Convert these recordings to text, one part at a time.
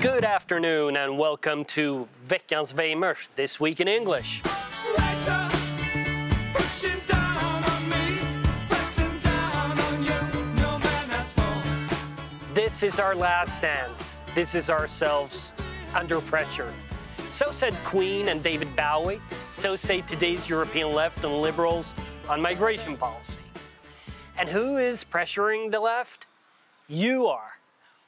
Good afternoon and welcome to Veckans Weimers, This Week in English. This is our last dance. This is ourselves under pressure. So said Queen and David Bowie. So say today's European left and liberals on migration policy. And who is pressuring the left? You are.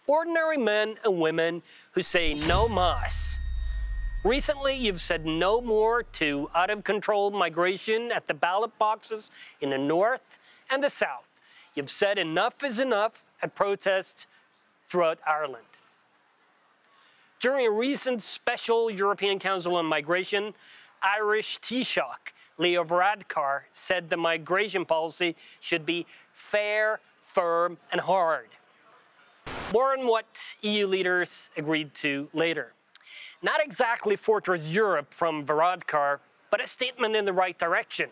Ordinary men and women who say no mas. Recently, you've said no more to out-of-control migration at the ballot boxes in the north and the south. You've said enough is enough at protests throughout Ireland. During a recent special European Council on Migration, Irish Tshock Leo Varadkar said the migration policy should be fair, firm, and hard. More on what EU leaders agreed to later. Not exactly Fortress Europe from Varadkar, but a statement in the right direction.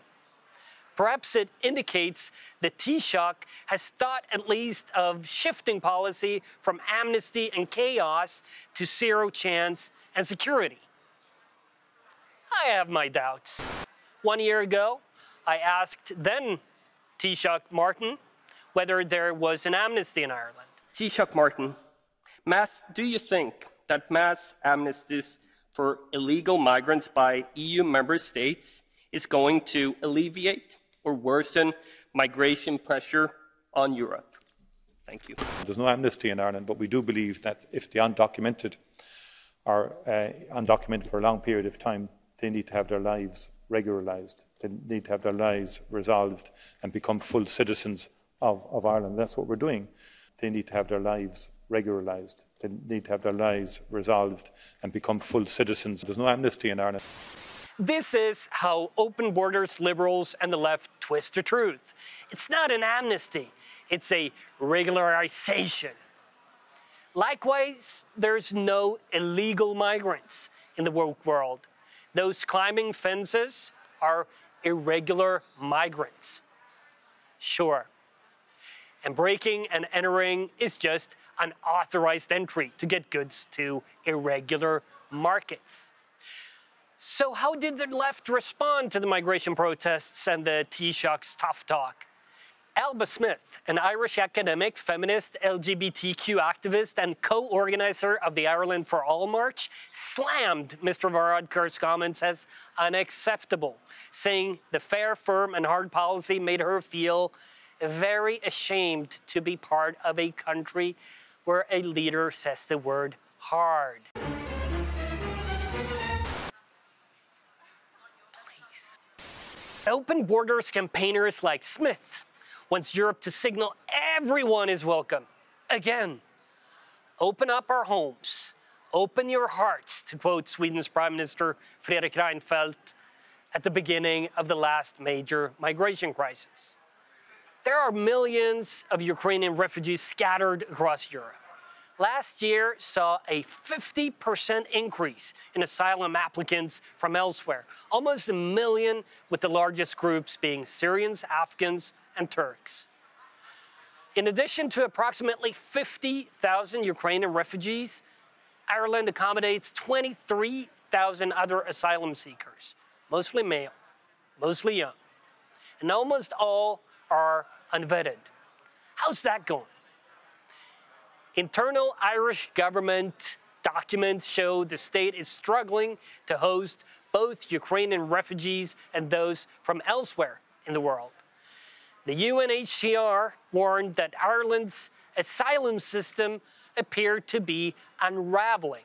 Perhaps it indicates that Tshock has thought at least of shifting policy from amnesty and chaos to zero chance and security. I have my doubts. 1 year ago, I asked then Tshock Martin whether there was an amnesty in Ireland. Tshock Martin, do you think that mass amnesties for illegal migrants by EU member states is going to alleviate or worsen migration pressure on Europe? Thank you. There's no amnesty in Ireland, but we do believe that if the undocumented are undocumented for a long period of time, they need to have their lives regularised. They need to have their lives resolved and become full citizens of Ireland. That's what we're doing. They need to have their lives regularised. They need to have their lives resolved and become full citizens. There's no amnesty in Ireland. This is how open borders liberals and the left twist the truth. It's not an amnesty, it's a regularization. Likewise, there's no illegal migrants in the woke world. Those climbing fences are irregular migrants. Sure. And breaking and entering is just an authorized entry to get goods to irregular markets. So how did the left respond to the migration protests and the Tshock's tough talk? Alba Smith, an Irish academic, feminist, LGBTQ activist, and co-organizer of the Ireland for All March, slammed Mr. Varadkar's comments as unacceptable, saying the fair, firm, and hard policy made her feel very ashamed to be part of a country where a leader says the word hard. Please. Open borders campaigners like Smith wants Europe to signal everyone is welcome. Again, open up our homes, open your hearts, to quote Sweden's Prime Minister Fredrik Reinfeldt at the beginning of the last major migration crisis. There are millions of Ukrainian refugees scattered across Europe. Last year saw a 50% increase in asylum applicants from elsewhere, almost 1 million, with the largest groups being Syrians, Afghans, and Turks. In addition to approximately 50,000 Ukrainian refugees, Ireland accommodates 23,000 other asylum seekers, mostly male, mostly young, and almost all are unvetted. How's that going? Internal Irish government documents show the state is struggling to host both Ukrainian refugees and those from elsewhere in the world. The UNHCR warned that Ireland's asylum system appeared to be unraveling.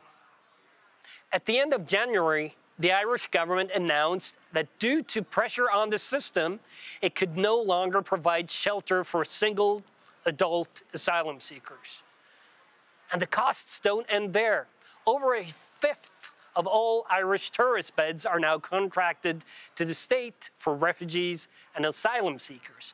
At the end of January, the Irish government announced that due to pressure on the system, it could no longer provide shelter for single adult asylum seekers. And the costs don't end there. Over a fifth of all Irish tourist beds are now contracted to the state for refugees and asylum seekers.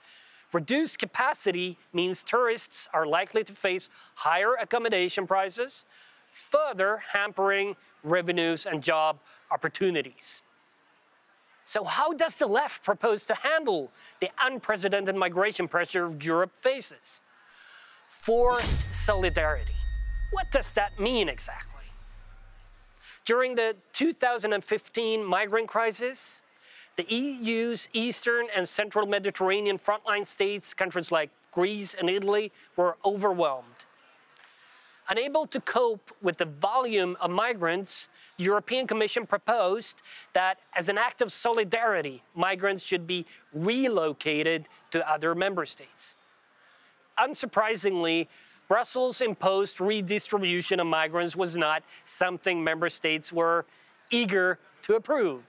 Reduced capacity means tourists are likely to face higher accommodation prices, further hampering revenues and job opportunities. So how does the left propose to handle the unprecedented migration pressure Europe faces? Forced solidarity. What does that mean exactly? During the 2015 migrant crisis, the EU's Eastern and Central Mediterranean frontline states, countries like Greece and Italy, were overwhelmed. Unable to cope with the volume of migrants, the European Commission proposed that, as an act of solidarity, migrants should be relocated to other member states. Unsurprisingly, Brussels' imposed redistribution of migrants was not something member states were eager to approve.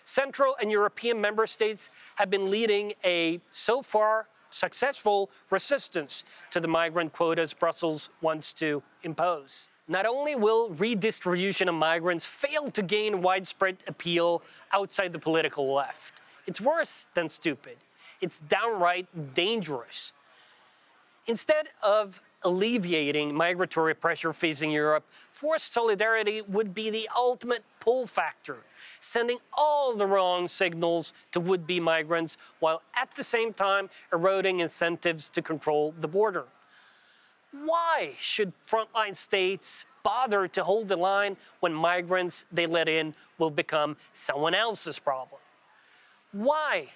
Central and European member states have been leading a, so far, successful resistance to the migrant quotas Brussels wants to impose. Not only will redistribution of migrants fail to gain widespread appeal outside the political left, it's worse than stupid. It's downright dangerous. Instead of alleviating migratory pressure facing Europe, forced solidarity would be the ultimate pull factor, sending all the wrong signals to would-be migrants while at the same time eroding incentives to control the border. Why should frontline states bother to hold the line when migrants they let in will become someone else's problem? Why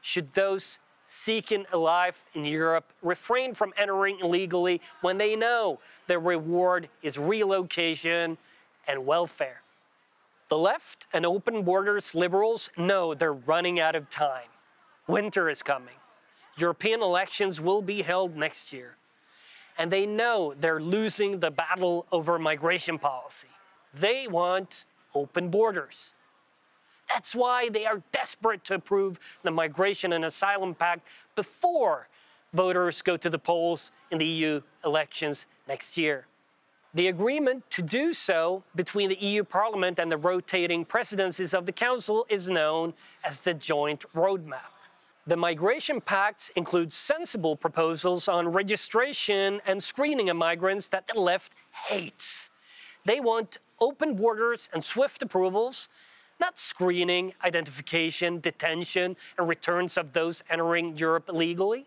should those seeking a life in Europe refrain from entering illegally when they know their reward is relocation and welfare? The left and open borders liberals know they're running out of time. Winter is coming. European elections will be held next year. And they know they're losing the battle over migration policy. They want open borders. That's why they are desperate to approve the Migration and Asylum Pact before voters go to the polls in the EU elections next year. The agreement to do so between the EU Parliament and the rotating presidencies of the Council is known as the Joint Roadmap. The Migration Pacts include sensible proposals on registration and screening of migrants that the left hates. They want open borders and swift approvals, not screening, identification, detention, and returns of those entering Europe illegally.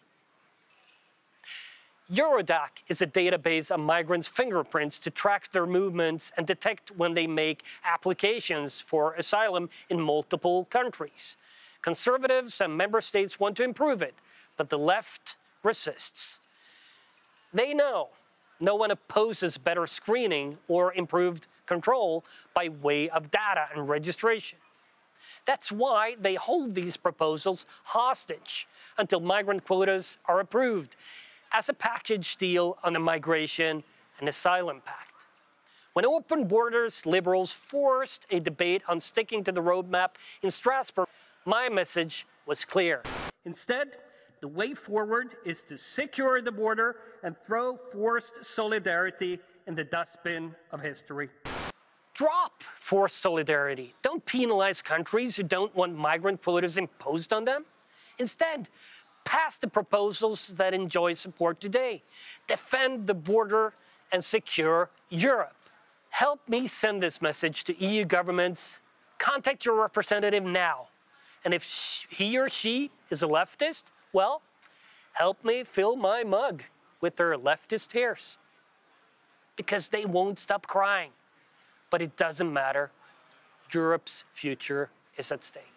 Eurodoc is a database of migrants' fingerprints to track their movements and detect when they make applications for asylum in multiple countries. Conservatives and member states want to improve it, but the left resists. They know no one opposes better screening or improved control by way of data and registration. That's why they hold these proposals hostage until migrant quotas are approved as a package deal on the Migration and Asylum Pact. When open borders liberals forced a debate on sticking to the roadmap in Strasbourg, my message was clear. Instead, the way forward is to secure the border and throw forced solidarity in the dustbin of history. Drop forced solidarity. Don't penalize countries who don't want migrant quotas imposed on them. Instead, pass the proposals that enjoy support today. Defend the border and secure Europe. Help me send this message to EU governments. Contact your representative now. And if he or she is a leftist, well, help me fill my mug with their leftist tears. Because they won't stop crying. But it doesn't matter. Europe's future is at stake.